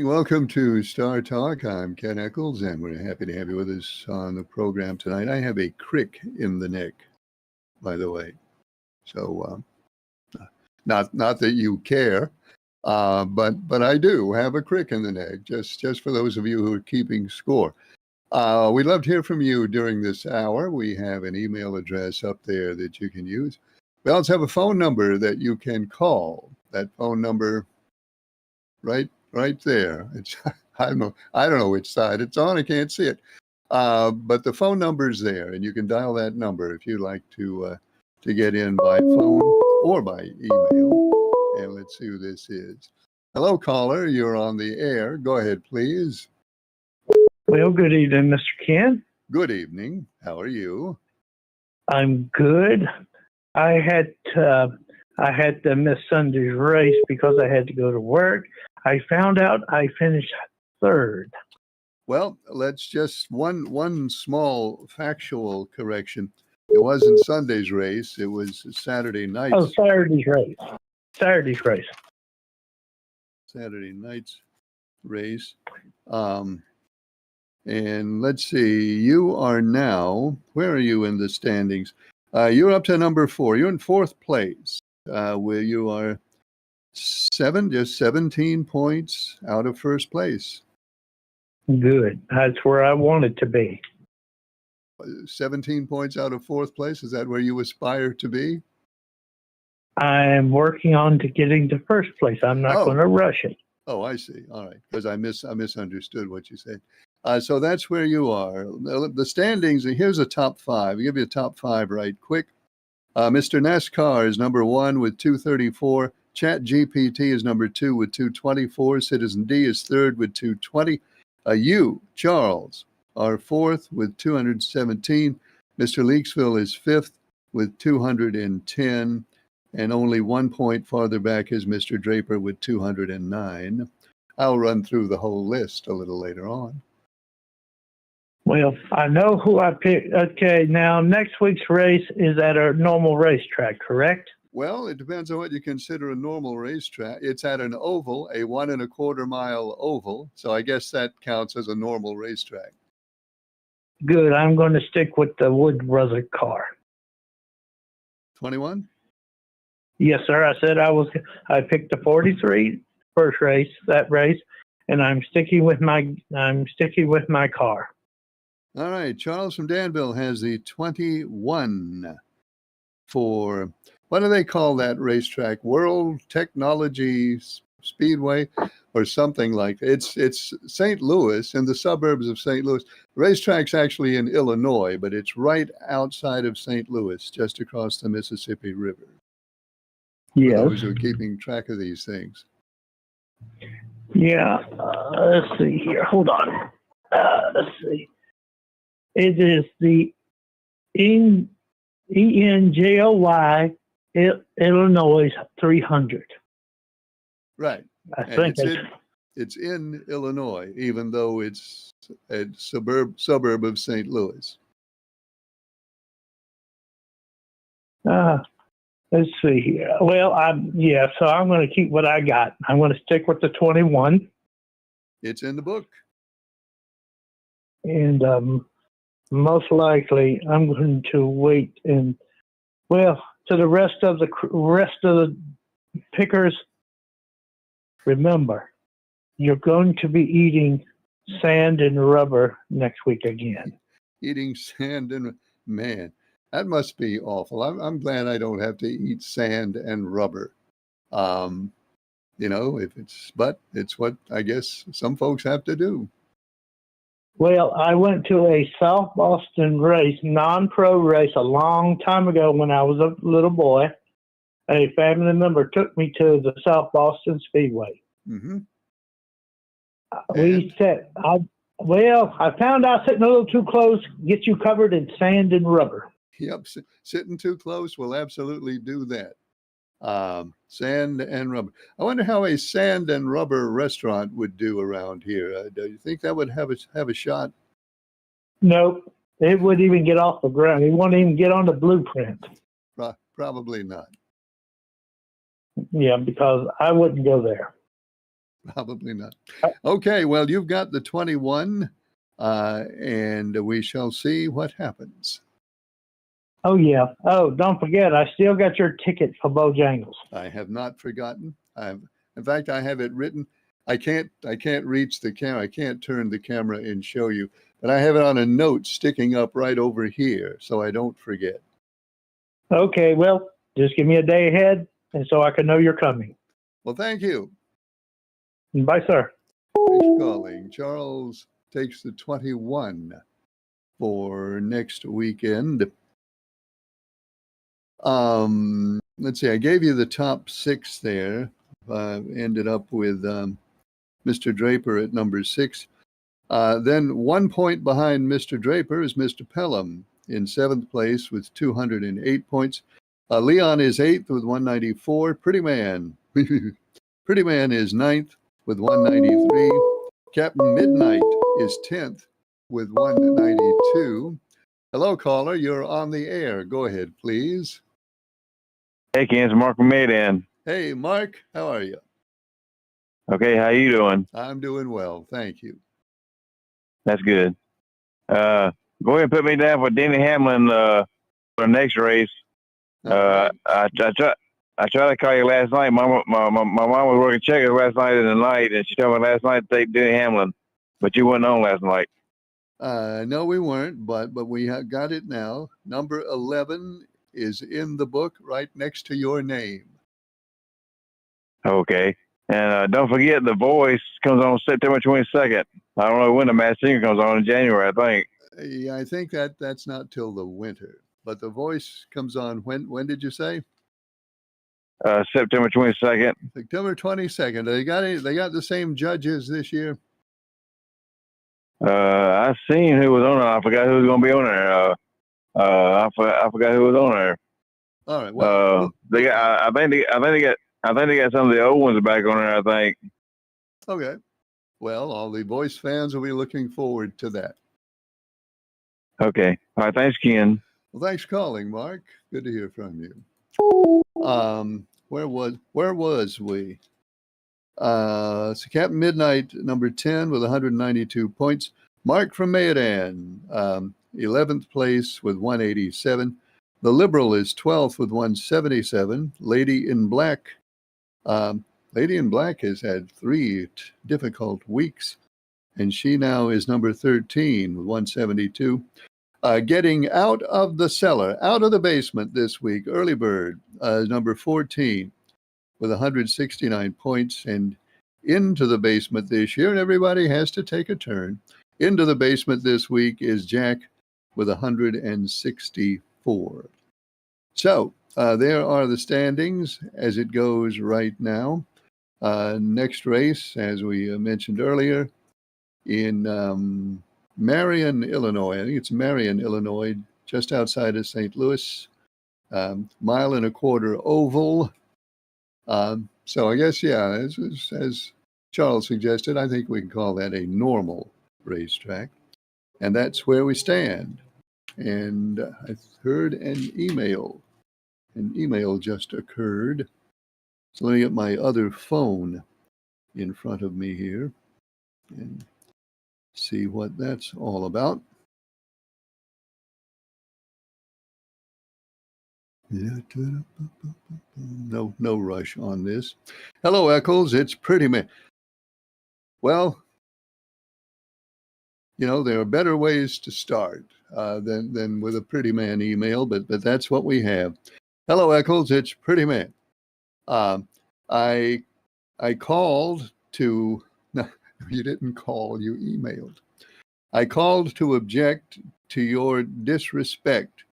Welcome to Star Talk. I'm Ken Eccles, and we're happy to have you with us on the program tonight. I have a crick in the neck, by the way. So, not that you care, but I do have a crick in the neck. Just for those of you who are keeping score. We'd love to hear from you during this hour. We have an email address up there that you can use. We also have a phone number that you can call. That phone number, right there. It's I don't know which side it's on. I can't see it. But the phone number's there, and you can dial that number if you'd like to get in by phone or by email. And let's see who this is. Hello, caller. You're on the air. Go ahead, please. Well, good evening, Mr. Ken. Good evening. How are you? I'm good. I had to miss Sunday's race because I had to go to work. I found out I finished third. Well, let's just one small factual correction. It wasn't Sunday's race. It was Saturday night's. Oh, Saturday's race. Saturday's race. And let's see, you are now, where are you in the standings? You're up to number 4. You're in 4th place, where you are just 17 points out of 1st place. Good. That's where I wanted to be. 17 points out of 4th place. Is that where you aspire to be? I'm working on to getting to 1st place. I'm not going to rush it. Oh, I see. All right. Because I misunderstood what you said. So that's where you are. The standings, here's a top 5. I'll give you a top 5 right quick. Mr. NASCAR is number 1 with 234. ChatGPT is number 2 with 224. Citizen D is 3rd with 220. You, Charles, are 4th with 217. Mr. Leaksville is 5th with 210. And only 1 point farther back is Mr. Draper with 209. I'll run through the whole list a little later on. Well, I know who I picked. Okay, now next week's race is at a normal racetrack, correct? Well, it depends on what you consider a normal racetrack. It's at an oval, a 1 1/4 mile oval. So I guess that counts as a normal racetrack. Good. I'm going to stick with the Wood Brother car. 21? Yes, sir. I said I picked the 43 first race, and I'm sticking with my car. All right. Charles from Danville has the 21 for, what do they call that racetrack? World Technology Speedway or something like that. It's St. Louis, in the suburbs of St. Louis. The racetrack's actually in Illinois, but it's right outside of St. Louis, just across the Mississippi River. Yes. For those who are keeping track of these things. Yeah. Let's see here. Hold on. Let's see. It is the ENJOY Illinois 300. Right. I think it's in Illinois, even though it's a suburb of St. Louis. Let's see here. Well, so I'm going to keep what I got. I'm going to stick with the 21. It's in the book. And most likely I'm going to wait to the rest of the pickers. Remember, you're going to be eating sand and rubber next week again. Eating sand and, man, that must be awful. I'm glad I don't have to eat sand and rubber. But it's what I guess some folks have to do. Well, I went to a South Boston race, non-pro race, a long time ago when I was a little boy. A family member took me to the South Boston Speedway. Mm-hmm. I found out sitting a little too close gets you covered in sand and rubber. Yep, sitting too close will absolutely do that. Sand and rubber. I wonder how a sand and rubber restaurant would do around here. Do you think that would have a shot? Nope. It wouldn't even get off the ground. It wouldn't even get on the blueprint. Probably not. Yeah, because I wouldn't go there. Probably not. Okay, well, you've got the 21, and we shall see what happens. Oh, yeah. Oh, don't forget, I still got your ticket for Bojangles. I have not forgotten. In fact, I have it written. I can't reach the camera. I can't turn the camera and show you, but I have it on a note sticking up right over here, so I don't forget. Okay, well, just give me a day ahead, and so I can know you're coming. Well, thank you. Bye, sir. Thanks for calling. Charles takes the 21 for next weekend. Let's see. I gave you the top 6 there. Ended up with Mr. Draper at number 6. Then 1 point behind Mr. Draper is Mr. Pelham in 7th place with 208 points. Leon is 8th with 194. Pretty Man is 9th with 193. Captain Midnight is 10th with 192. Hello, caller. You're on the air. Go ahead, please. Hey, Ken, it's Mark from Maydan. Hey, Mark. How are you? Okay, how you doing? I'm doing well. Thank you. That's good. Go ahead and put me down for Denny Hamlin for the next race. Right. I tried to call you last night. My mom was working checkers last night in the night, and she told me last night to take Denny Hamlin, but you weren't on last night. No, we weren't, but we got it now. Number 11 is in the book right next to your name. Okay. And don't forget, The Voice comes on September 22nd. I don't know when the Masked Singer comes on in January, I think. Yeah, I think that's not till the winter. But The Voice comes on when did you say? September 22nd. September 22nd. They got the same judges this year? I seen who was on there. I forgot who was going to be on there. I forgot who was on there. All right. Well, they got. I think they got some of the old ones back on there. I think. Okay. Well, all the Voice fans will be looking forward to that. Okay. All right. Thanks, Ken. Well, thanks for calling, Mark. Good to hear from you. Where was we? So Captain Midnight, number 10 with 192 points. Mark from Maydan, 11th place with 187. The Liberal is 12th with 177. Lady in Black has had 3 difficult weeks, and she now is number 13 with 172. Getting out of the cellar, out of the basement this week, Early Bird is number 14 with 169 points, and into the basement this year, and everybody has to take a turn. Into the basement this week is Jack with 164. So there are the standings as it goes right now. Next race, as we mentioned earlier, in Marion, Illinois. I think it's Marion, Illinois, just outside of St. Louis. 1.25 mile oval. So I guess, yeah, as Charles suggested, I think we can call that a normal racetrack. And that's where we stand. And I heard an email. An email just occurred. So let me get my other phone in front of me here and see what that's all about. No rush on this. Hello, Eccles. It's Pretty Man. Well, there are better ways to start than with a Pretty Man email, but that's what we have. Hello, Eccles. It's Pretty Man. I called to. No, you didn't call. You emailed. I called to object to your disrespect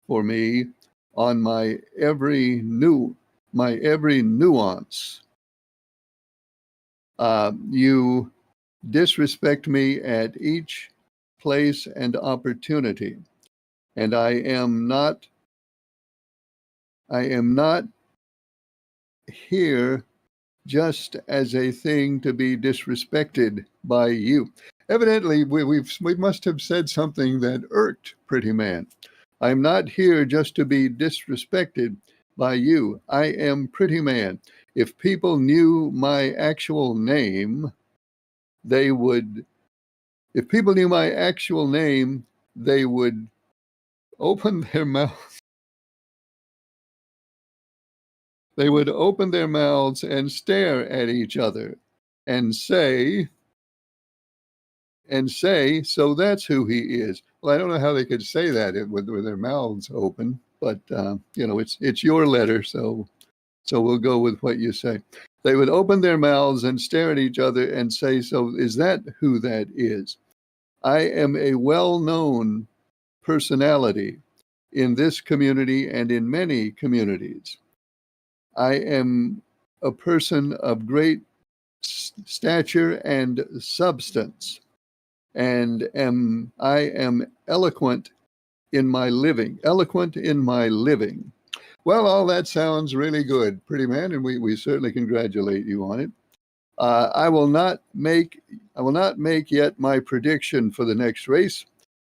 for me on my every nuance. You disrespect me at each place and opportunity, and I am not here just as a thing to be disrespected by you. Evidently, we must have said something that irked Pretty Man. I'm not here just to be disrespected by you. I am Pretty Man. if people knew my actual name, they would, if people knew my actual name, they would open their mouth. They would open their mouths and stare at each other and say, so that's who he is. Well, I don't know how they could say that with their mouths open, but it's your letter, so we'll go with what you say. They would open their mouths and stare at each other and say, so is that who that is? I am a well-known personality in this community and in many communities. I am a person of great stature and substance, and I am eloquent in my living. Well, all that sounds really good, pretty man, and we certainly congratulate you on it. I will not make yet my prediction for the next race.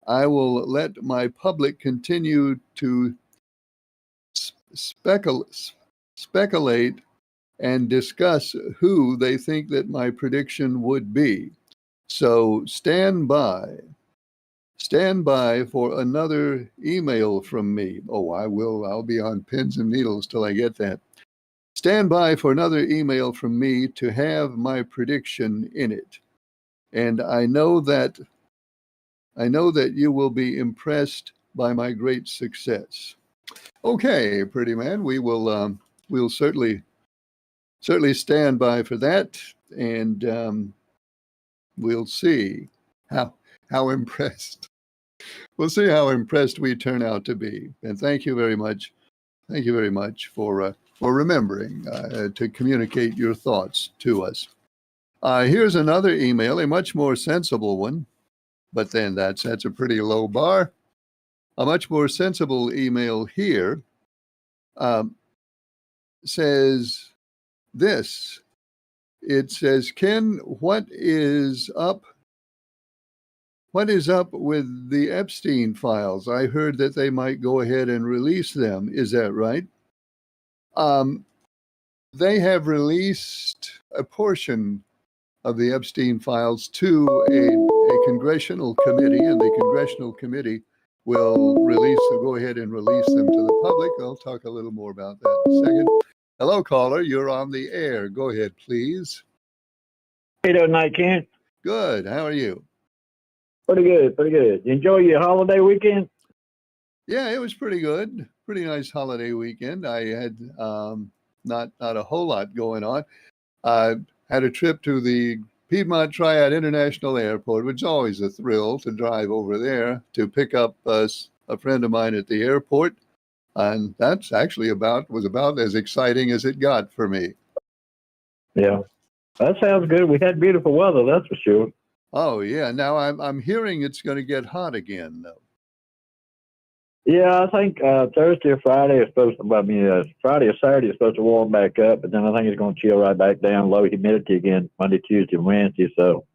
I will let my public continue to speculate and discuss who they think that my prediction would be. So stand by for another email from me. Oh, I'll be on pins and needles till I get that. Stand by for another email from me to have my prediction in it. And I know that you will be impressed by my great success. Okay, pretty man, we'll certainly stand by for that, and we'll see how impressed. We'll see how impressed we turn out to be. And thank you very much. Thank you very much for remembering to communicate your thoughts to us. Here's another email, a much more sensible one, but then that's a pretty low bar. A much more sensible email here says this. It says, Ken, what is up with the Epstein files? I heard that they might go ahead and release them. Is that right? They have released a portion of the Epstein files to a congressional committee, and the congressional committee will go ahead and release them to the public. I'll talk a little more about that in a second. Hello, caller. You're on the air. Go ahead, please. Hey there, Night Ken. Good. How are you? Pretty good. Enjoy your holiday weekend? Yeah, it was pretty good. Pretty nice holiday weekend. I had not a whole lot going on. I had a trip to the Piedmont Triad International Airport, which is always a thrill to drive over there to pick up a friend of mine at the airport. And that's actually was about as exciting as it got for me. Yeah, that sounds good. We had beautiful weather, that's for sure. Oh yeah. Now I'm hearing it's going to get hot again, though. Yeah, I think Thursday or Friday is supposed to. Friday or Saturday is supposed to warm back up, but then I think it's going to chill right back down. Low humidity again Monday, Tuesday, and Wednesday. So,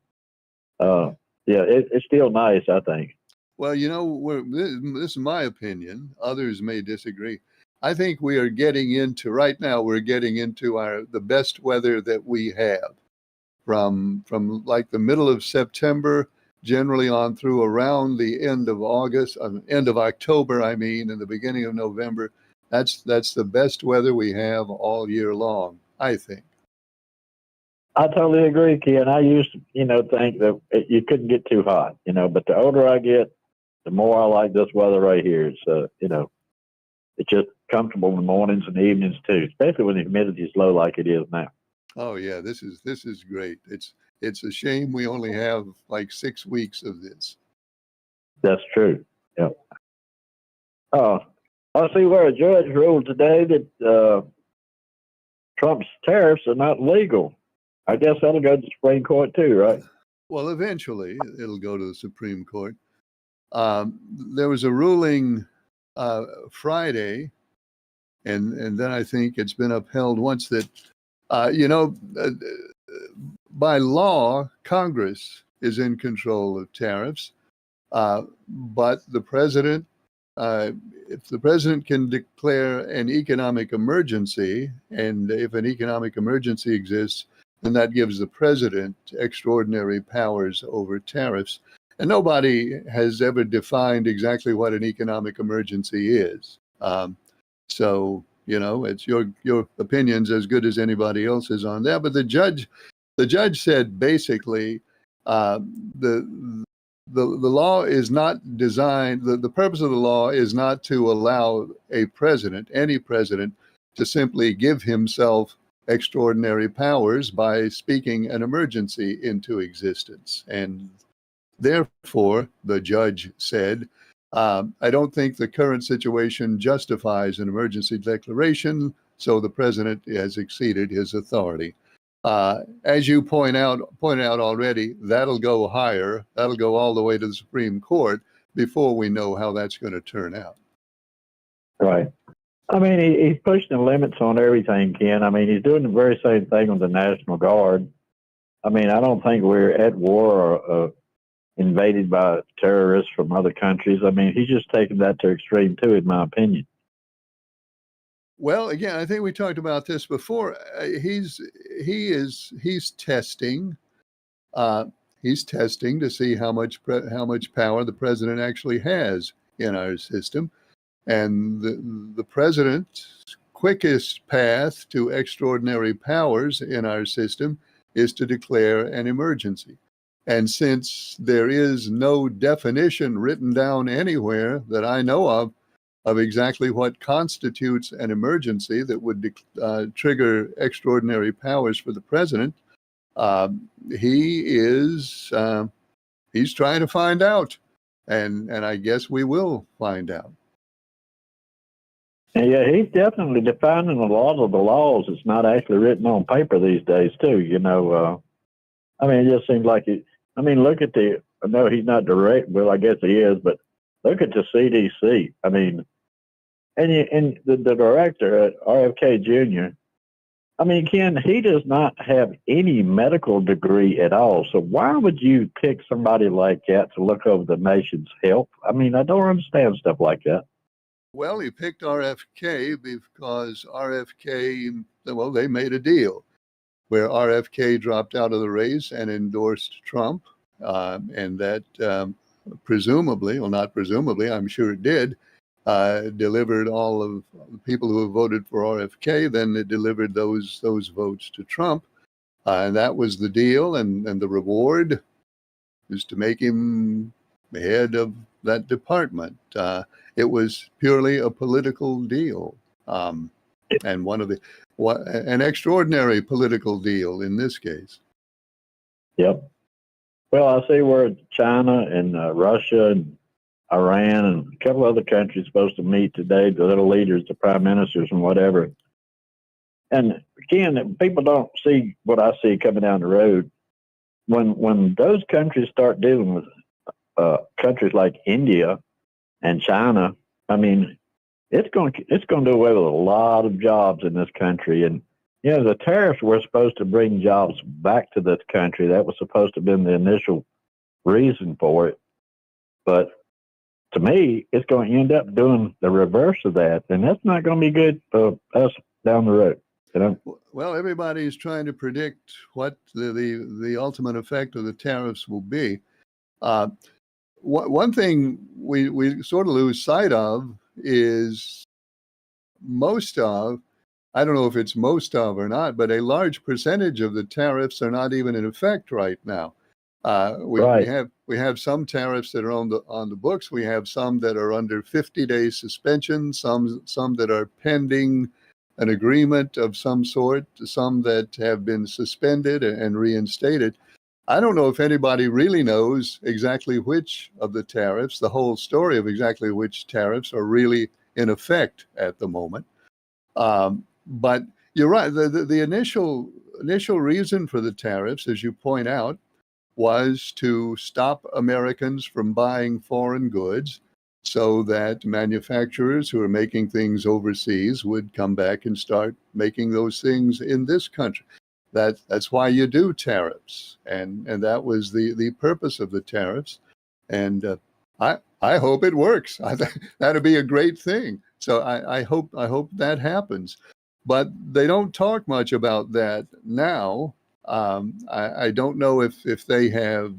it's still nice, I think. Well, this is my opinion. Others may disagree. I think we are getting into the best weather that we have from like the middle of September, generally on through around the end of October, and the beginning of November. That's the best weather we have all year long, I think. I totally agree, Ken. I used to, think that you couldn't get too hot, but the older I get, the more I like this weather right here. It's, it's just comfortable in the mornings and evenings too, especially when the humidity is low like it is now. Oh yeah, this is great. It's a shame we only have like 6 weeks of this. That's true. Yeah. I see where a judge ruled today that Trump's tariffs are not legal. I guess that'll go to the Supreme Court too, right? Well, eventually it'll go to the Supreme Court. There was a ruling Friday, and then I think it's been upheld once that, by law, Congress is in control of tariffs, but the president if the president can declare an economic emergency, and if an economic emergency exists, then that gives the president extraordinary powers over tariffs. And nobody has ever defined exactly what an economic emergency is. So, it's your opinion's as good as anybody else's on that. But the judge said basically, the law is not designed, the purpose of the law is not to allow any president, to simply give himself extraordinary powers by speaking an emergency into existence. And therefore, the judge said, I don't think the current situation justifies an emergency declaration, so the president has exceeded his authority. As you pointed out already, that'll go higher. That'll go all the way to the Supreme Court before we know how that's going to turn out. Right. I mean, he's pushing the limits on everything, Ken. I mean, he's doing the very same thing with the National Guard. I mean, I don't think we're at war or invaded by terrorists from other countries. I mean, he's just taking that to extreme too, in my opinion. Well, again, I think we talked about this before. He's testing. He's testing to see how much power the president actually has in our system, and the president's quickest path to extraordinary powers in our system is to declare an emergency. And since there is no definition written down anywhere that I know of exactly what constitutes an emergency that would trigger extraordinary powers for the president, he's trying to find out, and I guess we will find out. And yeah, he's definitely defining a lot of the laws. It's not actually written on paper these days, too. I mean, it just seems like it. I mean, look at I know he's not direct. Well, I guess he is, but look at the CDC. I mean, and the director at RFK Jr., I mean, Ken, he does not have any medical degree at all. So why would you pick somebody like that to look over the nation's health? I mean, I don't understand stuff like that. Well, he picked RFK because RFK, well, they made a deal where RFK dropped out of the race and endorsed Trump. And that presumably, well, not presumably, I'm sure it did, delivered all of the people who have voted for RFK, then it delivered those votes to Trump. And that was the deal. And the reward is to make him the head of that department. It was purely a political deal. And an extraordinary political deal in this case. Yep. Well, I see where China and Russia and Iran and a couple other countries supposed to meet today, the little leaders, the prime ministers and whatever. And again, people don't see what I see coming down the road. When those countries start dealing with countries like India and China, I mean, it's going to do away with a lot of jobs in this country. And the tariffs were supposed to bring jobs back to this country. That was supposed to have been the initial reason for it. But to me, it's going to end up doing the reverse of that, and that's not going to be good for us down the road. Well, everybody's trying to predict what the ultimate effect of the tariffs will be. One thing we sort of lose sight of is I don't know if it's most of or not, but a large percentage of the tariffs are not even in effect right now. We have some tariffs that are on the books. We have some that are under 50-day suspension. Some that are pending an agreement of some sort. Some that have been suspended and reinstated. I don't know if anybody really knows exactly which of the tariffs, the whole story of exactly which tariffs are really in effect at the moment. But you're right. The initial reason for the tariffs, as you point out, was to stop Americans from buying foreign goods so that manufacturers who are making things overseas would come back and start making those things in this country. That's why you do tariffs. And that was the purpose of the tariffs. And I hope it works. That'd be a great thing. So I hope that happens. But they don't talk much about that now. I don't know if they have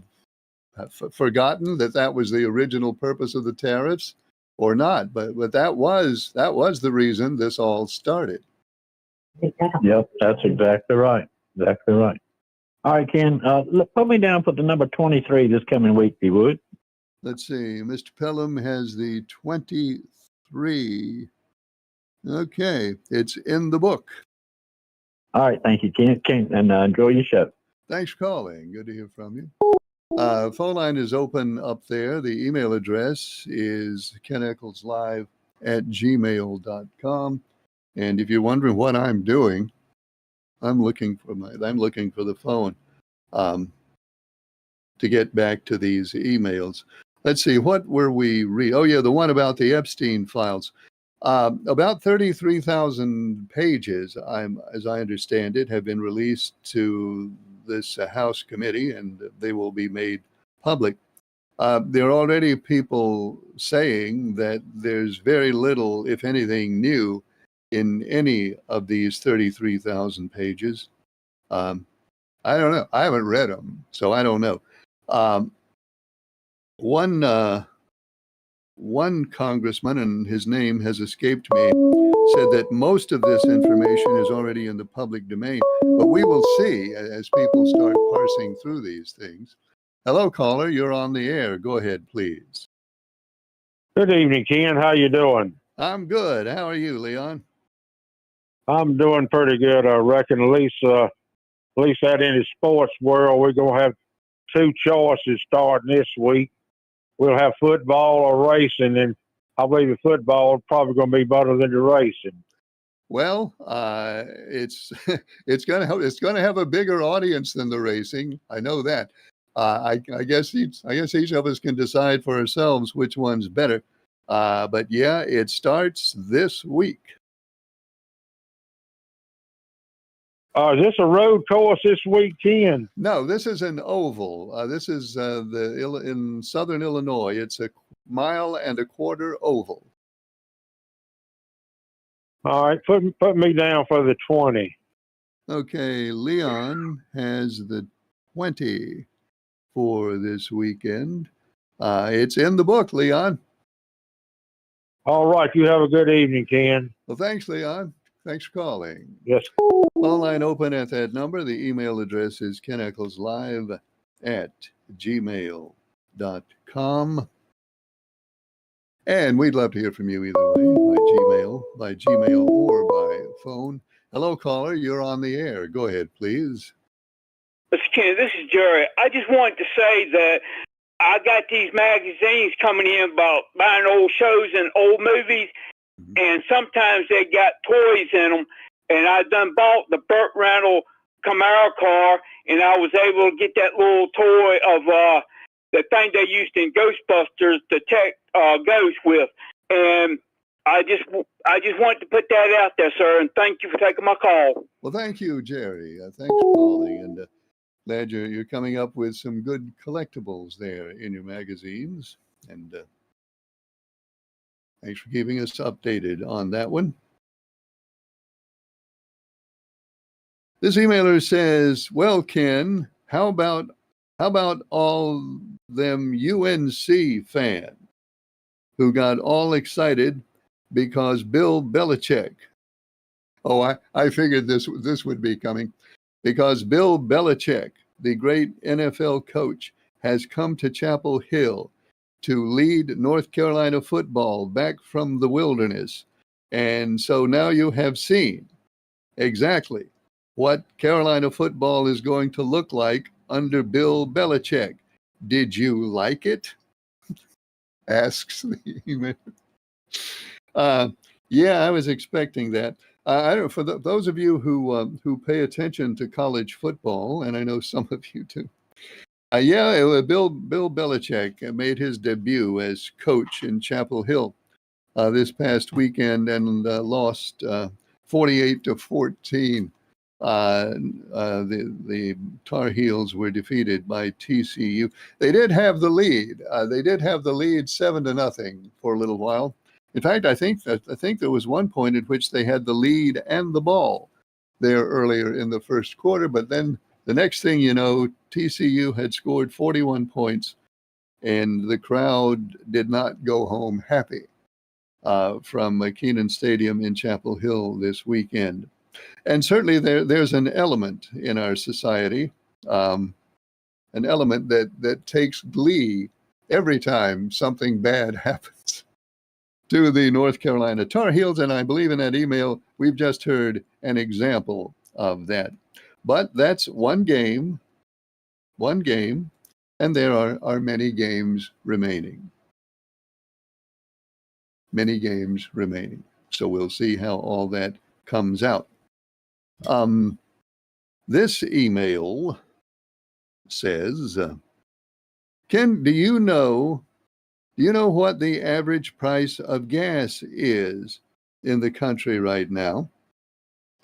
forgotten that was the original purpose of the tariffs or not. But that was the reason this all started. Yep, that's exactly right. Exactly right. All right, Ken, put me down for the number 23 this coming week, if you would. Let's see. Mr. Pelham has the 23. Okay, it's in the book. All right, thank you, Ken, and enjoy your show. Thanks for calling. Good to hear from you. Phone line is open up there. The email address is keneckleslive@gmail.com. And if you're wondering what I'm doing, I'm looking for the phone to get back to these emails. Let's see, what were we Oh yeah, the one about the Epstein files. About 33,000 pages, as I understand it, have been released to this House committee, and they will be made public. There are already people saying that there's very little, if anything, new in any of these 33,000 pages. I don't know. I haven't read them, so I don't know. One congressman, and his name has escaped me, said that most of this information is already in the public domain. But we will see as people start parsing through these things. Hello, caller. You're on the air. Go ahead, please. Good evening, Ken. How you doing? I'm good. How are you, Leon? I'm doing pretty good. I reckon at least out in the sports world, we're going to have two choices starting this week. We'll have football or racing, and I believe the football is probably going to be better than the racing. Well, it's going to have a bigger audience than the racing. I know that. I guess each of us can decide for ourselves which one's better. But yeah, it starts this week. Is this a road course this week, Ken? No, this is an oval. This is in southern Illinois. It's a 1.25 mile oval. All right, put me down for the 20. Okay, Leon has the 20 for this weekend. It's in the book, Leon. All right, you have a good evening, Ken. Well, thanks, Leon. Thanks for calling. Yes. Phone line open at that number. The email address is keneckleslive@gmail.com. And we'd love to hear from you either way, by Gmail or by phone. Hello, caller. You're on the air. Go ahead, please. Mr. Ken, this is Jerry. I just wanted to say that I got these magazines coming in about buying old shows and old movies, and sometimes they got toys in them. And I done bought the Burt Reynolds Camaro car, and I was able to get that little toy of the thing they used in Ghostbusters to tech ghosts with. And I just wanted to put that out there, sir, and thank you for taking my call. Well, thank you, Jerry. Thanks for calling, and glad you're coming up with some good collectibles there in your magazines. And thanks for keeping us updated on that one. This emailer says, well, Ken, how about all them UNC fans who got all excited because Bill Belichick, I figured this would be coming, because Bill Belichick, the great NFL coach, has come to Chapel Hill to lead North Carolina football back from the wilderness. And so now you have seen exactly what Carolina football is going to look like under Bill Belichick. Did you like it? Asks the email. Yeah, I was expecting that. I don't. For those of you who pay attention to college football, and I know some of you do. Bill Belichick made his debut as coach in Chapel Hill this past weekend and lost 48-14 the Tar Heels were defeated by TCU. They did have the lead. They did have the lead 7-0 for a little while. In fact, I think there was one point at which they had the lead and the ball there earlier in the first quarter. But then the next thing you know, TCU had scored 41 points, and the crowd did not go home happy from Keenan Stadium in Chapel Hill this weekend. And certainly there's an element in our society, an element that takes glee every time something bad happens to the North Carolina Tar Heels. And I believe in that email, we've just heard an example of that. But that's one game, and there are many games remaining. Many games remaining. So we'll see how all that comes out. This email says, Ken, do you know what the average price of gas is in the country right now?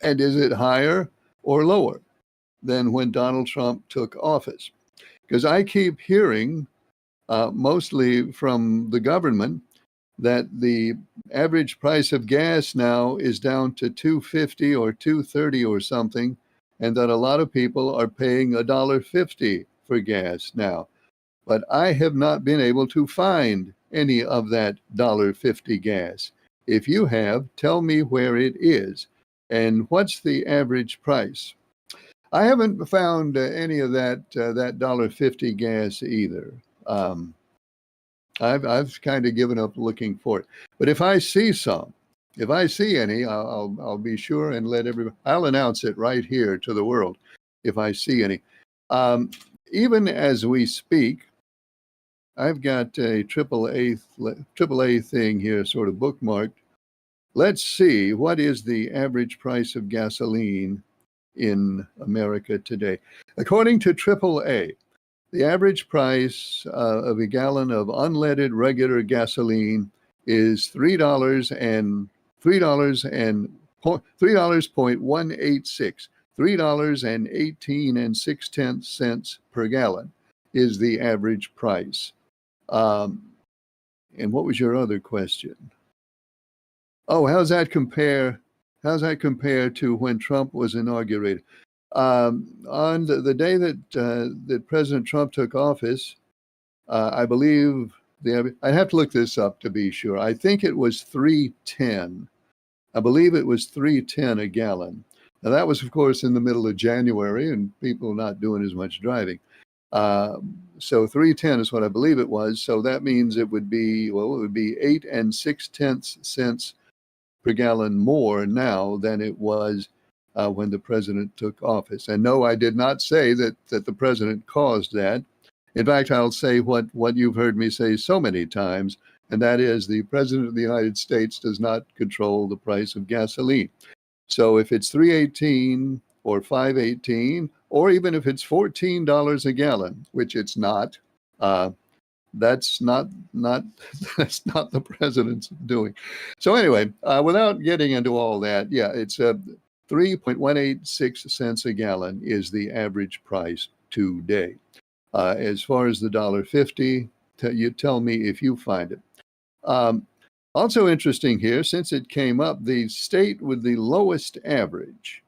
And is it higher or lower than when Donald Trump took office? Because I keep hearing, mostly from the government, that the average price of gas now is down to $2.50 or $2.30 or something, and that a lot of people are paying $1.50 for gas now. But I have not been able to find any of that $1.50 gas. If you have, tell me where it is and what's the average price. I haven't found any of that $1.50 gas either. I've kind of given up looking for it. But if I see any, I'll be sure and let everybody. I'll announce it right here to the world if I see any. Even as we speak, I've got a AAA thing here, sort of bookmarked. Let's see, what is the average price of gasoline in America today? According to AAA, the average price of a gallon of unleaded regular gasoline is $3.186, $3.18 per gallon is the average price. And what was your other question? Oh, how's that compare to when Trump was inaugurated? On the day that President Trump took office, I believe I'd have to look this up to be sure. I think it was $3.10. I believe it was $3.10 a gallon. Now that was, of course, in the middle of January and people not doing as much driving. So $3.10 is what I believe it was. So that means it would be 8 6/10 cents per gallon more now than it was when the president took office. And no, I did not say that the president caused that. In fact, I'll say what you've heard me say so many times, and that is the president of the United States does not control the price of gasoline. So if it's $3.18 or $5.18, or even if it's $14 a gallon, which it's not, that's not the president's doing. So anyway, without getting into all that, yeah, it's 3.186 cents a gallon is the average price today. As far as the $1.50, you tell me if you find it. Also interesting here, since it came up, the state with the lowest average.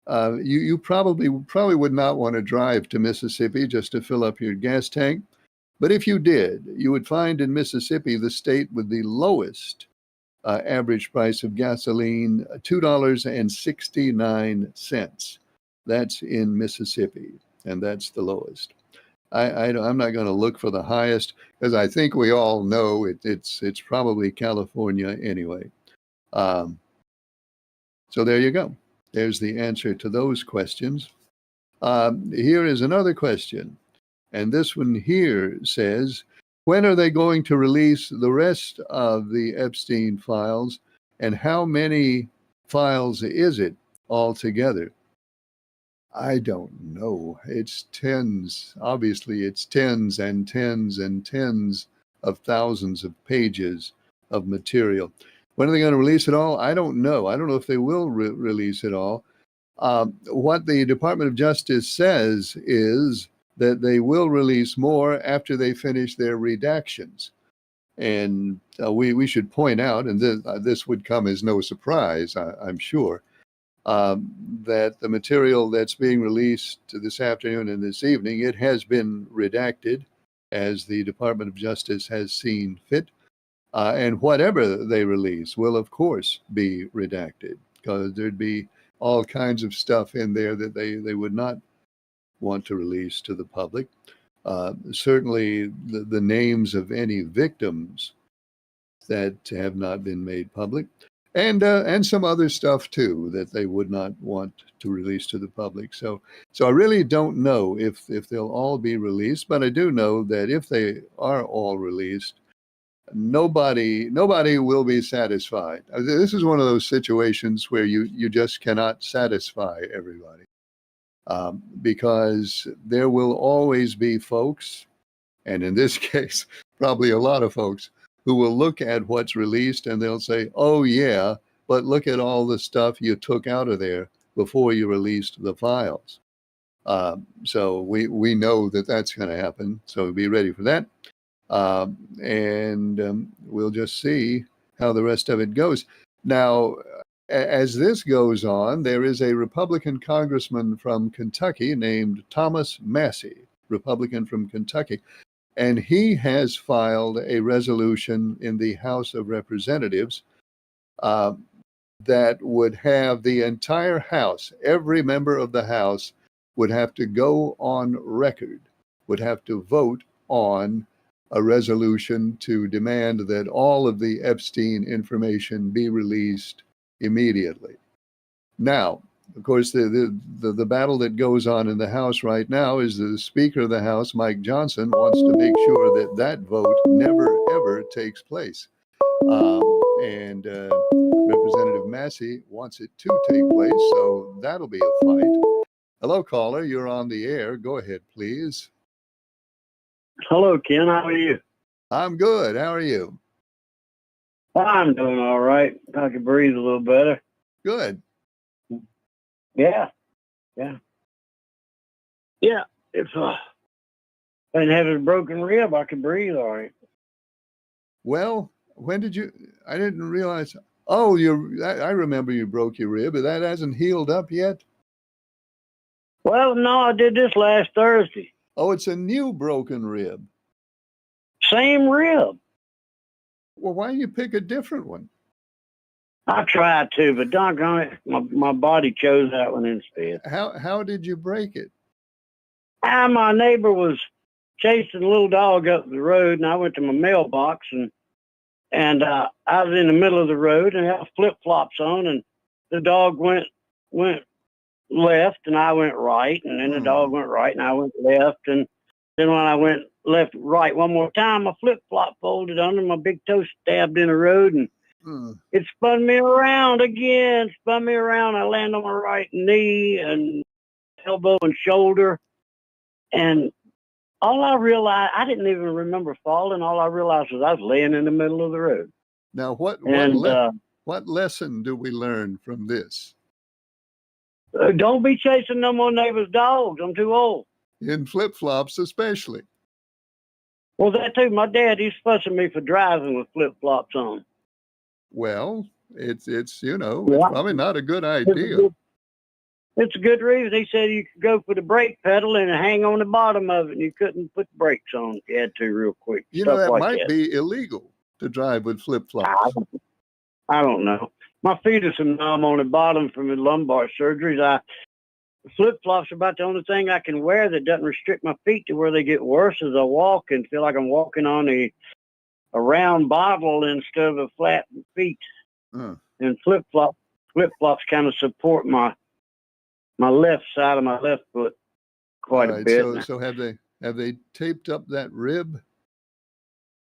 You probably would not want to drive to Mississippi just to fill up your gas tank. But if you did, you would find in Mississippi the state with the lowest average price of gasoline, $2.69. That's in Mississippi, and that's the lowest. I'm not going to look for the highest because I think we all know it's probably California anyway. So there you go. There's the answer to those questions. Here is another question. And this one here says, when are they going to release the rest of the Epstein files, and how many files is it altogether? I don't know. It's tens. Obviously, it's tens and tens and tens of thousands of pages of material. When are they going to release it all? I don't know. I don't know if they will release it all. What the Department of Justice says is that they will release more after they finish their redactions. And we should point out, and this would come as no surprise, I'm sure, that the material that's being released this afternoon and this evening, it has been redacted as the Department of Justice has seen fit. And whatever they release will, of course, be redacted, because there'd be all kinds of stuff in there that they would not want to release to the public. Certainly the names of any victims that have not been made public, and some other stuff too that they would not want to release to the public. So I really don't know if they'll all be released, but I do know that if they are all released, nobody will be satisfied. This is one of those situations where you just cannot satisfy everybody, because there will always be folks, and in this case, probably a lot of folks, who will look at what's released and they'll say, oh yeah, but look at all the stuff you took out of there before you released the files. So we know that that's going to happen. So be ready for that. And we'll just see how the rest of it goes. Now, as this goes on, there is a Republican congressman from Kentucky named Thomas Massie, Republican from Kentucky, and he has filed a resolution in the House of Representatives that would have the entire House, every member of the House would have to go on record, would have to vote on a resolution to demand that all of the Epstein information be released immediately. Now, of course, the battle that goes on in the House right now is the Speaker of the House, Mike Johnson, wants to make sure that that vote never, ever takes place. And Representative Massie wants it to take place, so that'll be a fight. Hello, caller. You're on the air. Go ahead, please. Hello, Ken. How are you? I'm good. How are you? I'm doing all right. I can breathe a little better. Good. Yeah. It's I didn't have a broken rib. I could breathe all right. Well, when did you? I didn't realize. Oh, I remember you broke your rib, but that hasn't healed up yet. Well, no, I did this last Thursday. Oh, it's a new broken rib. Same rib. Well, why don't you pick a different one? I tried to, but doggone it, my body chose that one instead. How did you break it? My neighbor was chasing a little dog up the road, and I went to my mailbox, and I was in the middle of the road, and I had flip-flops on, and the dog went left, and I went right, and then the dog went right, and I went left, and then when I went right one more time, my flip-flop folded under, my big toe stabbed in the road, and it spun me around again, I landed on my right knee and elbow and shoulder. And all I realized, I didn't even remember falling. All I realized was I was laying in the middle of the road. Now, what lesson do we learn from this? Don't be chasing no more neighbors' dogs. I'm too old. In flip-flops especially. Well, that too. My dad, he's fussing me for driving with flip-flops on. Well, it's it's probably not a good idea. It's a good reason. He said you could go for the brake pedal and hang on the bottom of it, and you couldn't put the brakes on if you had to real quick. That might be illegal to drive with flip-flops. I don't know. My feet are some numb on the bottom from the lumbar surgeries. Flip-flops are about the only thing I can wear that doesn't restrict my feet to where they get worse as I walk and feel like I'm walking on a round bottle instead of a flat feet. And flip-flops kind of support my left side of my left foot quite a bit. So have they taped up that rib?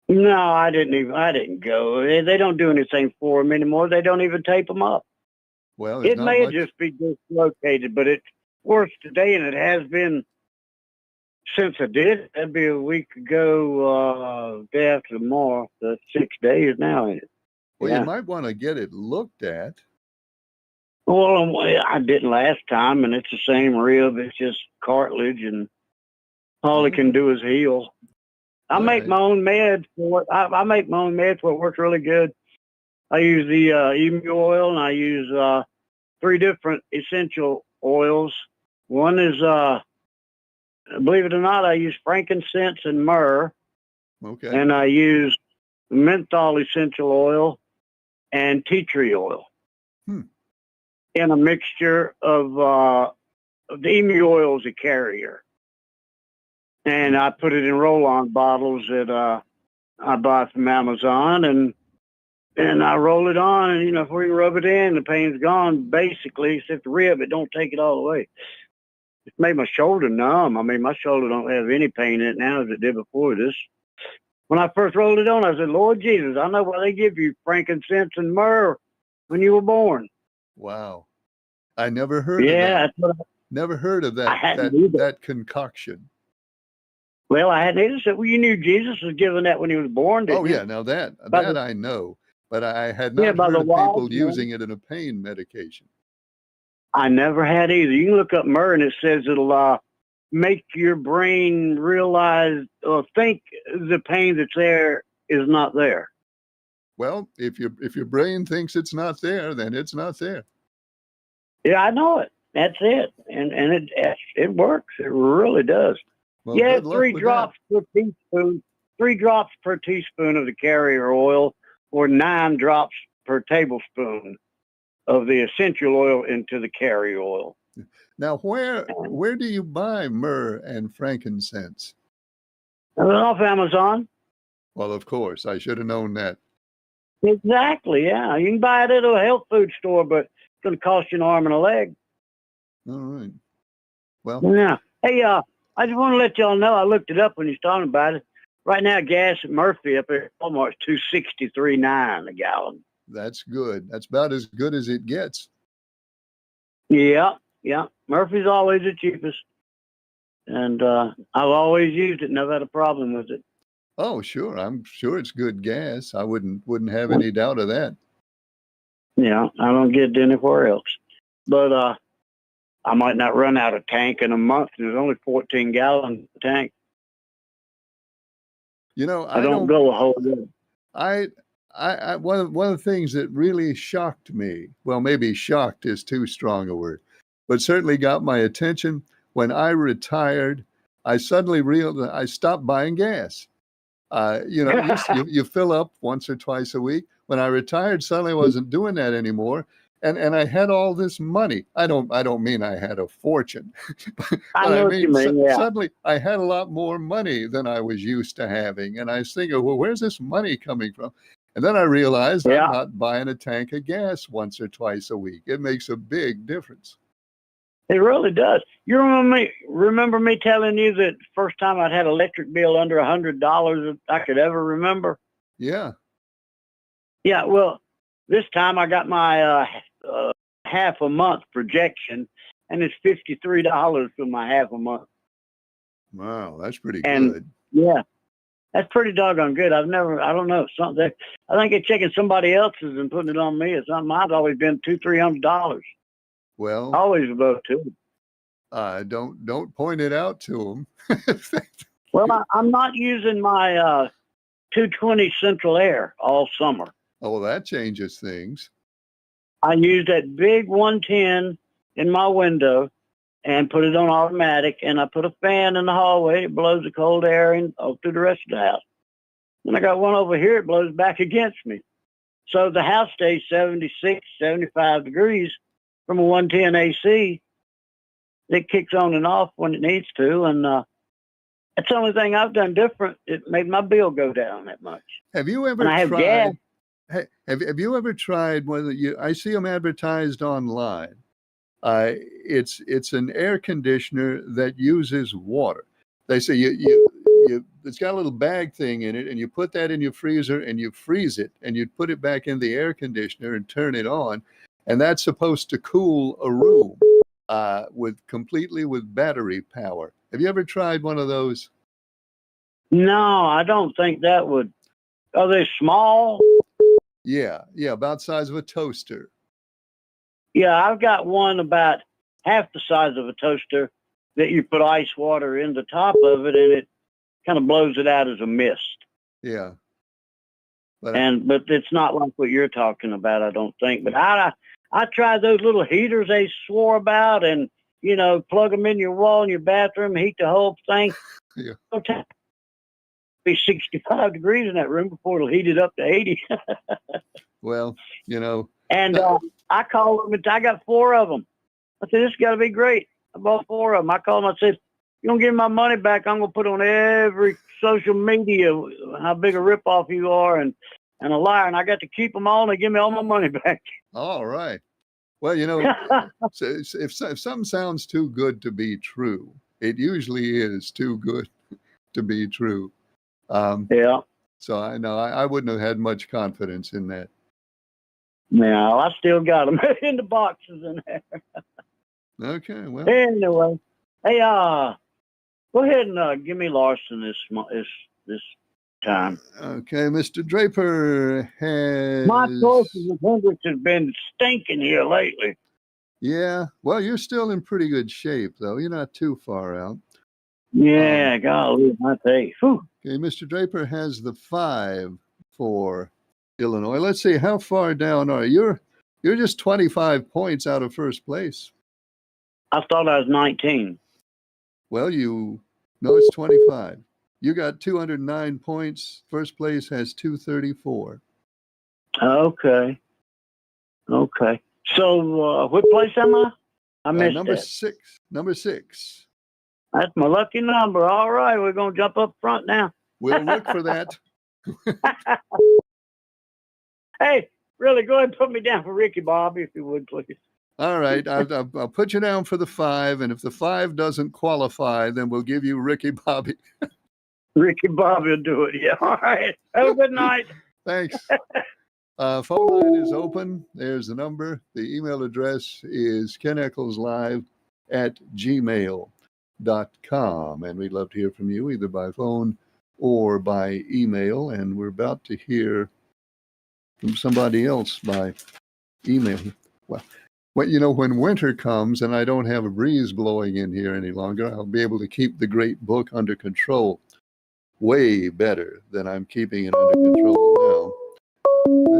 No, I didn't go. They don't do anything for them anymore. They don't even tape them up. Well, it may just be dislocated, but it's worse today, and it has been since I did. That'd be a week ago, day after tomorrow. That's 6 days now, ain't it? Well, you might want to get it looked at. Well, I didn't last time, and it's the same rib. It's just cartilage, and all it can do is heal. I make my own meds for it. I make my own meds for it. It works really good. I use the emu oil, and I use 3 different essential oils. One is, believe it or not, I use frankincense and myrrh, Okay. and I use menthol essential oil and tea tree oil in a mixture of the emu oil is a carrier. And I put it in roll-on bottles that I buy from Amazon, and I roll it on, and before you rub it in, the pain's gone basically, except the rib. It don't take it all the way. It made my shoulder numb. I mean, my shoulder don't have any pain in it now as it did before this. When I first rolled it on, I said, Lord Jesus, I know why they give you frankincense and myrrh when you were born. Wow. I never heard of Yeah, that. that's what Never heard of I hadn't either. that concoction. Well, I hadn't either. Said, well, you knew Jesus was given that when he was born, didn't you? Yeah, now that By the- I know, but I had Yeah, not by heard the of wise people man. using it in a pain medication. I never had either. You can look up myrrh, and it says it'll make your brain realize or think the pain that's there is not there. Well, if your brain thinks it's not there, then it's not there. Yeah, I know it. That's it, and it works. It really does. Well, Yeah, good luck 3 with drops per teaspoon. 3 drops per teaspoon of the carrier oil, or 9 drops per tablespoon of the essential oil into the carrier oil. that. Now, where do you buy myrrh and frankincense? Off Amazon. Well, of course, I should have known that. Exactly. Yeah, you can buy it at a health food store, but it's going to cost you an arm and a leg. All right. Well, Yeah. Hey, I just want to let y'all know. I looked it up when you was talking about it. Right now, gas at Murphy up at Walmart is $2.63.9 a gallon. that's good. That's about as good as it gets. Yeah. Murphy's always the cheapest, and I've always used it. Never had a problem with it. Oh, sure. I'm sure it's good gas. I wouldn't have any doubt of that. Yeah, I don't get it anywhere else. But I might not run out of tank in a month. There's only 14 gallons tank. You know, I don't go a whole day. one of the things that really shocked me, well, maybe shocked is too strong a word, but certainly got my attention when I retired. I suddenly realized I stopped buying gas. You fill up once or twice a week. When I retired, suddenly I wasn't doing that anymore. And I had all this money. I don't mean I had a fortune, but I know what you mean. Yeah. Suddenly I had a lot more money than I was used to having. And I was thinking, well, where's this money coming from? And then I realized I'm not buying a tank of gas once or twice a week. It makes a big difference. It really does. You remember me telling you that first time I'd had an electric bill under $100 that I could ever remember? Yeah. Yeah, well, this time I got my half a month projection, and it's $53 for my half a month. Wow, that's pretty And good. yeah, that's pretty doggone good. I don't know, something. I think they're checking somebody else's and putting it on me or something. Mine's always been $200-300. Well, Always above two. don't point it out to them. Well, I'm not using my 220 Central Air all summer. Oh, well, that changes things. I use that big 110 in my window and put it on automatic, and I put a fan in the hallway. It blows the cold air in through the rest of the house. And I got one over here. It blows back against me. So the house stays 76, 75 degrees from a 110 AC. It kicks on and off when it needs to, and that's the only thing I've done different. It made my bill go down that much. Have you ever And I have tried? gas. Have you ever tried I see them advertised online. It's an air conditioner that uses water. They say it's got a little bag thing in it, and you put that in your freezer and you freeze it, and you put it back in the air conditioner and turn it on, and that's supposed to cool a room completely with battery power. Have you ever tried one of those? No, I don't think that would. Are they small? Yeah, about the size of a toaster. Yeah, I've got one about half the size of a toaster that you put ice water in the top of it, and it kind of blows it out as a mist. Yeah. But But it's not like what you're talking about, I don't think. But I tried those little heaters they swore about, and plug them in your wall in your bathroom, heat the whole thing. Yeah. It'll be 65 degrees in that room before it'll heat it up to 80. well, And I called them. I got 4 of them. I said, this got to be great. I bought 4 of them. I called them. I said, you don't give me my money back, I'm going to put on every social media how big a ripoff you are and a liar. And I got to keep them all, and they give me all my money back. all right. Well, if something sounds too good to be true, it usually is too good to be true. Yeah. So I know I wouldn't have had much confidence in that. No, I still got them in the boxes in there. Okay, well. Anyway, hey, go ahead and give me Larson this time. Okay, Mr. Draper has. My choices with Hendrix has been stinking here lately. Yeah, well, you're still in pretty good shape, though. You're not too far out. Yeah, golly, I tell you. Whew. Okay, Mr. Draper has the 5 for Illinois. Let's see, how far down are you? You're just 25 points out of first place. I thought I was 19. Well, no, it's 25. You got 209 points. First place has 234. Okay. So, what place am I? I missed number that. 6. Number 6. That's my lucky number. All right, we're going to jump up front now. We'll look for that. Hey, really, go ahead and put me down for Ricky Bobby, if you would, please. All right, I'll put you down for the 5, and if the 5 doesn't qualify, then we'll give you Ricky Bobby. Ricky Bobby will do it, yeah. All right, have a good night. Thanks. Phone line is open. There's the number. The email address is keneckleslive@gmail.com, and we'd love to hear from you either by phone or by email, and we're about to hear from somebody else by email. Well, when winter comes and I don't have a breeze blowing in here any longer, I'll be able to keep the great book under control way better than I'm keeping it under control now.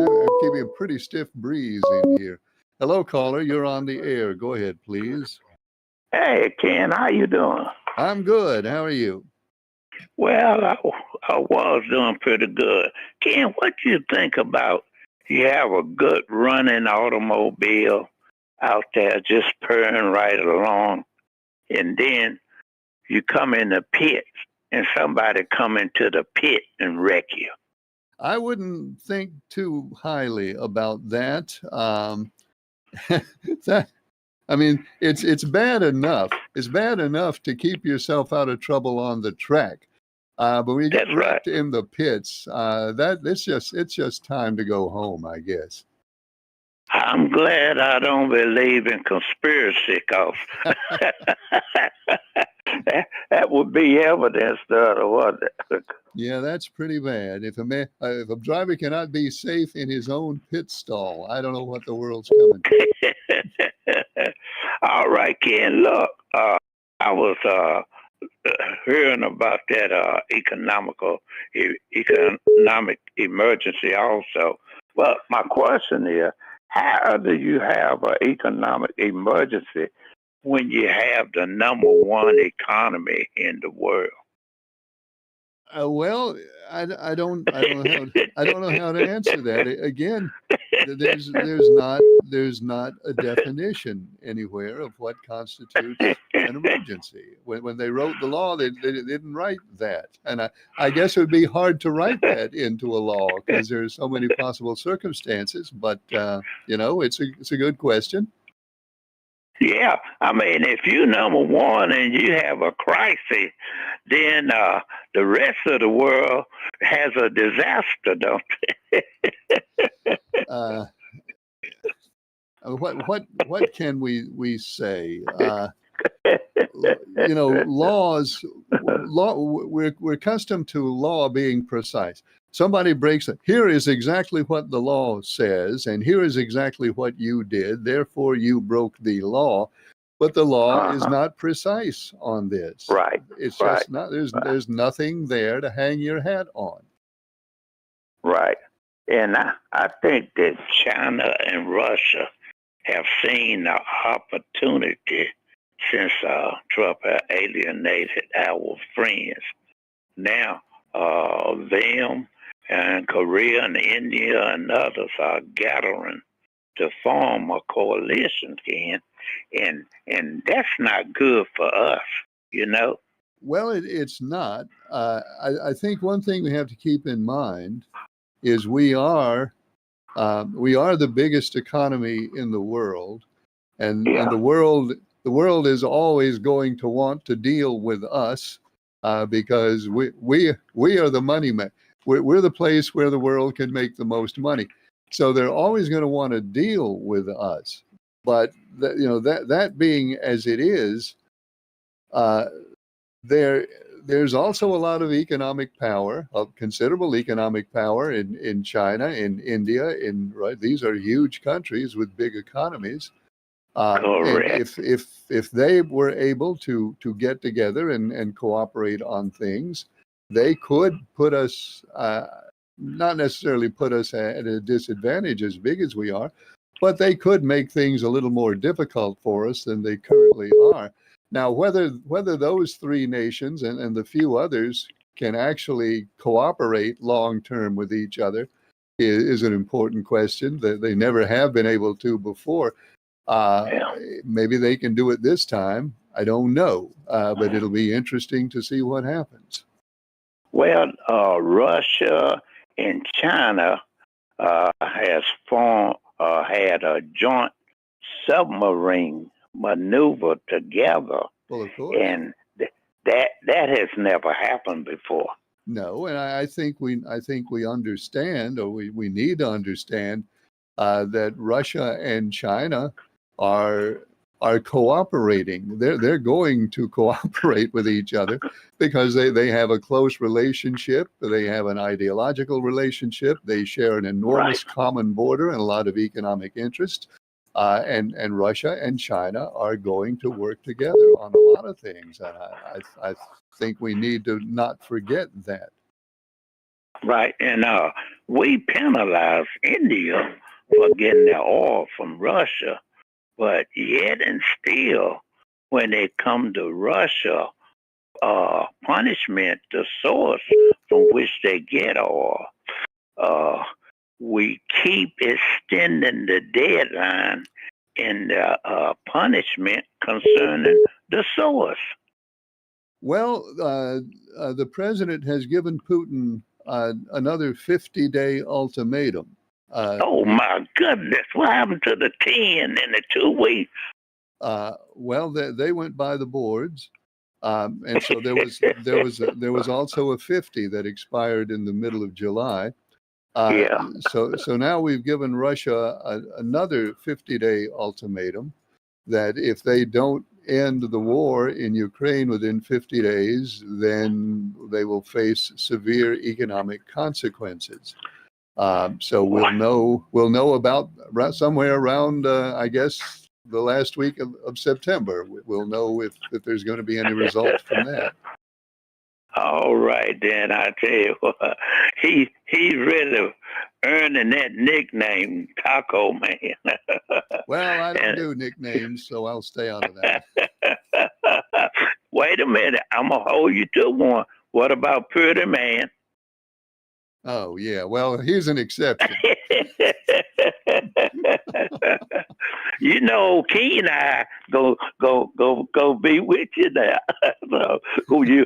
I'm keeping a pretty stiff breeze in here. Hello, caller. You're on the air. Go ahead, please. Hey, Ken, how you doing? I'm good. How are you? Well, I was doing pretty good. Ken, what do you think about you have a good running automobile out there just purring right along, and then you come in the pit and somebody come into the pit and wreck you? I wouldn't think too highly about that. It's bad enough. It's bad enough to keep yourself out of trouble on the track. But when you get wrecked in the pits, it's just time to go home, I guess. I'm glad I don't believe in conspiracy, cause that would be evidence that it wasn't. Yeah, that's pretty bad. If a driver cannot be safe in his own pit stall, I don't know what the world's coming to. All right, Ken. Look, I was hearing about that economic emergency also. Well, my question is, how do you have an economic emergency when you have the number 1 economy in the world? Well, I don't know how to answer that. Again, there's not a definition anywhere of what constitutes an emergency. When they wrote the law, they didn't write that, and I guess it would be hard to write that into a law because there's so many possible circumstances. But it's a good question. Yeah, I mean, if you number 1 and you have a crisis, then the rest of the world has a disaster, don't they? What can we say? you know, we're accustomed to law being precise. Somebody breaks it. Here is exactly what the law says, and here is exactly what you did. Therefore, you broke the law. But the law is not precise on this. Right. It's Right. just not. There's Right. there's nothing there to hang your hat on. Right. And I think that China and Russia have seen the opportunity since Trump had alienated our friends. Now, them and Korea and India and others are gathering to form a coalition again, and that's not good for us, you know. Well, it's not. I think one thing we have to keep in mind is we are the biggest economy in the world, and the world is always going to want to deal with us because we are the money man. We're the place where the world can make the most money. So they're always going to want to deal with us. But that being as it is, there's also a lot of economic power, of considerable economic power in China, in India, these are huge countries with big economies. And if they were able to get together and cooperate on things, they could put us, not necessarily put us at a disadvantage as big as we are, but they could make things a little more difficult for us than they currently are. Now, whether those three nations and the few others can actually cooperate long term with each other is an important question that they never have been able to before. Maybe they can do it this time. I don't know, but it'll be interesting to see what happens. Well, Russia and China has had a joint submarine maneuver together. Well, of course. And that has never happened before. No, and I think we understand, or we need to understand that Russia and China are cooperating. They're going to cooperate with each other because they have a close relationship. They have an ideological relationship. They share an enormous common border and a lot of economic interest. And Russia and China are going to work together on a lot of things. And I think we need to not forget that. Right. And we penalize India for getting their oil from Russia. But yet and still, when they come to Russia, punishment, the source from which they get oil, we keep extending the deadline in the punishment concerning the source. Well, the president has given Putin another 50-day ultimatum. Oh my goodness! What happened to the 10 in the 2 weeks? Well, they went by the boards, and so there was also a 50 that expired in the middle of July. So now we've given Russia another 50-day ultimatum that if they don't end the war in Ukraine within 50 days, then they will face severe economic consequences. So we'll know about somewhere around, I guess, the last week of September. We'll know if there's going to be any results from that. All right, then I tell you what, he's really earning that nickname, Taco Man. Well, I don't do nicknames, so I'll stay out of that. Wait a minute, I'm gonna hold you to one. What about Pretty Man? Oh yeah, well here's an exception. You know, Key and I go be with you now. So you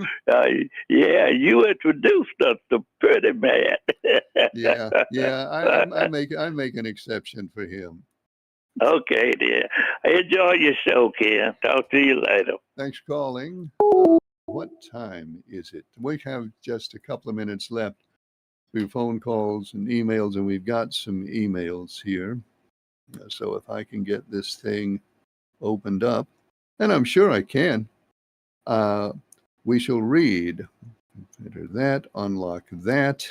introduced us to Pretty Man. I make an exception for him. Okay, dear. Enjoy your show, Ken. Talk to you later. Thanks for calling. What time is it? We have just a couple of minutes left. We have phone calls and emails, and we've got some emails here. So if I can get this thing opened up. and I'm sure I can. We shall read. Enter that, unlock that.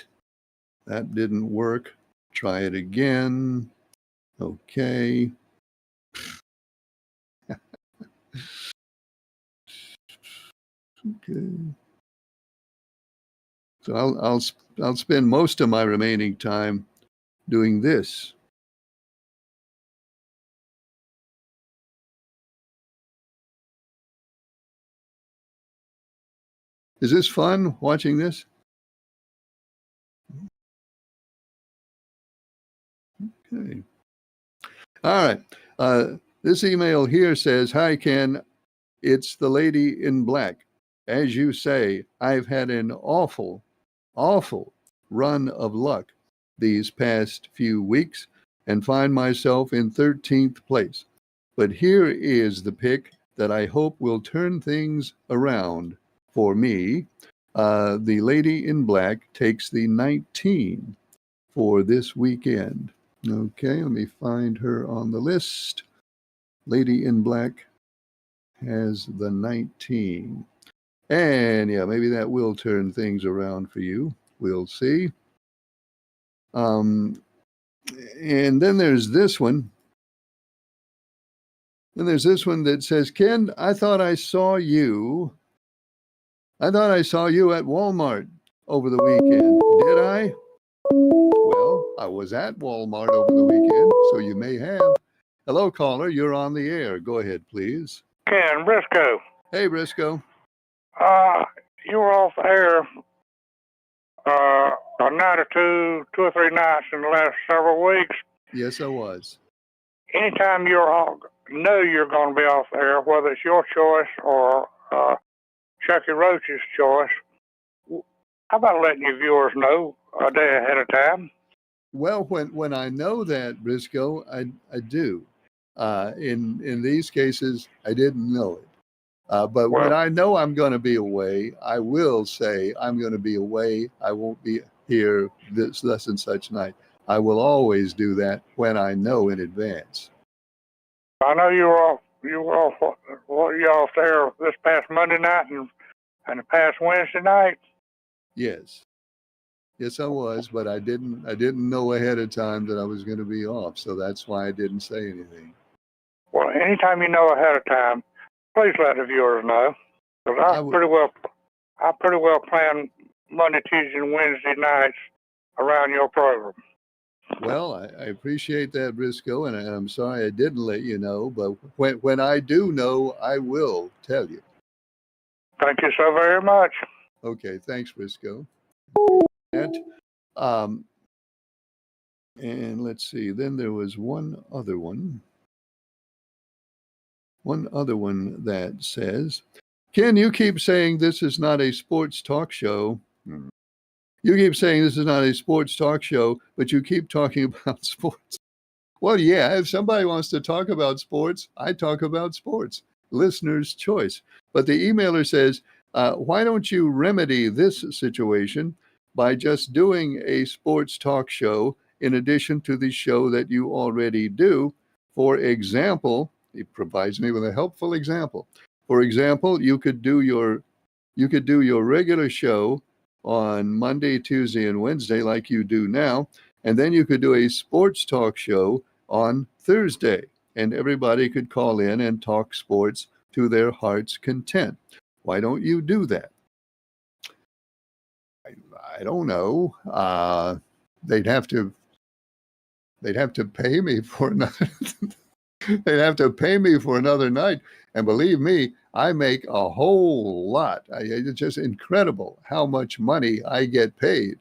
That didn't work. Try it again. Okay. Okay. So I'll spend most of my remaining time doing this. Is this fun watching this? Okay. All right. This email here says, "Hi, Ken. It's the lady in black. As you say, I've had an awful run of luck these past few weeks and find myself in 13th place. But here is the pick that I hope will turn things around for me. The lady in black takes the 19 for this weekend." Okay, let me find her on the list. Lady in black has the 19. And yeah, maybe that will turn things around for you. We'll see. And then there's this one. And there's this one that says, "Ken, I thought I saw you at Walmart over the weekend. Did I?" Well, I was at Walmart over the weekend, so you may have. Hello, caller. You're on the air. Go ahead, please. Ken Briscoe. Hey, Briscoe. You were off air a night or two or three nights in the last several weeks. Yes, I was. Anytime know you're going to be off air, whether it's your choice or Chucky Roach's choice, how about letting your viewers know a day ahead of time? Well, when I know that, Briscoe, I do. In these cases, I didn't know it. But when I know I'm going to be away, I will say I'm going to be away. I won't be here this and such night. I will always do that when I know in advance. I know you were off there this past Monday night and the past Wednesday night. Yes, I was, but I didn't know ahead of time that I was going to be off, so that's why I didn't say anything. Well, anytime you know ahead of time, please let the viewers know. Because I pretty well plan Monday, Tuesday, and Wednesday nights around your program. Well, I appreciate that, Briscoe, and I'm sorry I didn't let you know, but when I do know, I will tell you. Thank you so very much. Okay, thanks, Briscoe. And let's see, then there was one other one that says, "Ken, you keep saying this is not a sports talk show. You keep saying this is not a sports talk show, but you keep talking about sports." Well, yeah, if somebody wants to talk about sports, I talk about sports. Listener's choice. But the emailer says, "Why don't you remedy this situation by just doing a sports talk show in addition to the show that you already do? For example," he provides me with a helpful example. "For example, you could do your regular show on Monday, Tuesday, and Wednesday like you do now, and then you could do a sports talk show on Thursday, and everybody could call in and talk sports to their heart's content. Why don't you do that?" I don't know. They'd have to pay me for another. They'd have to pay me for another night, and believe me, I make a whole lot. It's just incredible how much money I get paid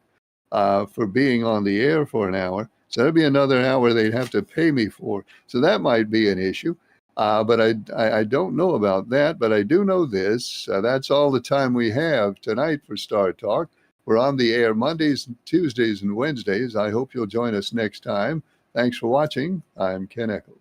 for being on the air for an hour. So that'd be another hour they'd have to pay me for. So that might be an issue. But I don't know about that. But I do know this. That's all the time we have tonight for Star Talk. We're on the air Mondays, Tuesdays, and Wednesdays. I hope you'll join us next time. Thanks for watching. I'm Ken Echols.